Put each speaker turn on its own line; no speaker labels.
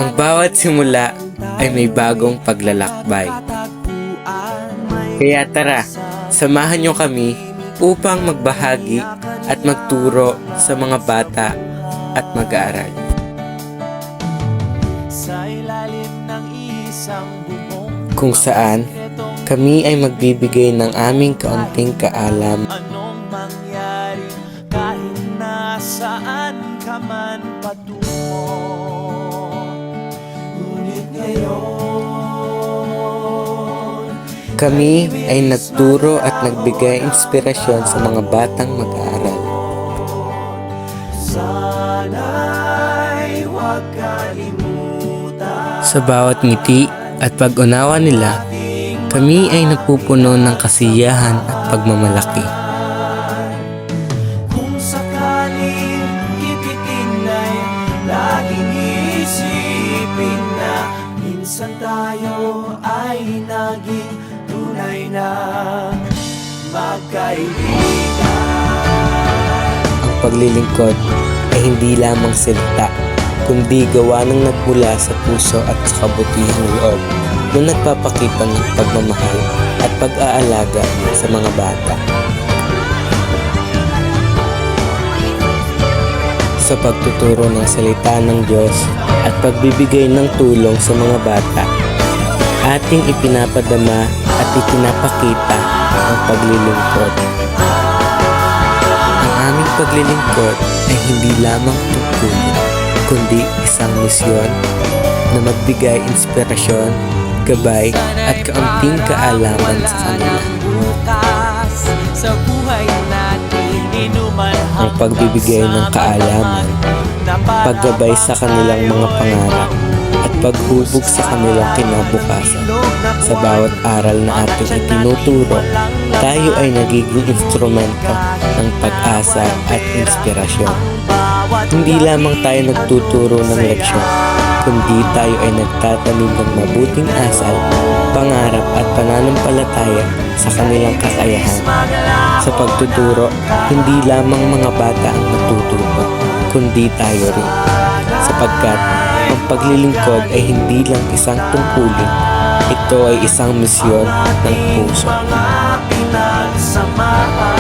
Ang bawat simula ay may bagong paglalakbay. Kaya tara, samahan niyo kami upang magbahagi at magturo sa mga bata at mag-aaral. Kung saan kami ay magbibigay ng aming kaunting kaalam
kahit nasaan ka man patungo. Ngunit ngayon
kami ay nagturo at nagbigay inspirasyon sa mga batang mag-aaral.
sana'y huwag kalimutan.
Sa bawat ngiti at pag-unawa nila, kami ay napupuno ng kasiyahan at pagmamalaki.
Kung sakaling kipitin ay laging isipin na minsan tayo ay naging tunay na magkaibigan.
Ang paglilingkod ay hindi lamang salita, kundi gawa ng nagmula sa puso at sa kabutihang loob na nagpapakita ng pagmamahal at pag-aalaga sa mga bata. Sa pagtuturo ng salita ng Diyos at pagbibigay ng tulong sa mga bata, ating ipinapadama at ipinapakita ang paglilingkod. Ang aming paglilingkod ay hindi lamang tungkulin, kundi isang misyon na magbigay inspirasyon, gabay at kaunting kaalaman sa kanila.
Sa buhay natin,
Ang pagbibigay ng kaalaman, paggabay sa kanilang mga pangarap at paghubog sa kanilang kinabukasan. Sa bawat aral na ating itinuturo, tayo ay nagiging instrumento ng pag-asa at inspirasyon. Hindi lamang tayo nagtuturo ng leksyon, kundi tayo ay nagtatanim ng mabuting asal, pangarap at pananampalataya sa kanilang kakayahan. Sa pagtuturo, hindi lamang mga bata ang natututo, kundi tayo rin. Sapagkat ang paglilingkod ay hindi lang isang tungkulin, ito ay isang misyon ng puso.
pinagsamahan.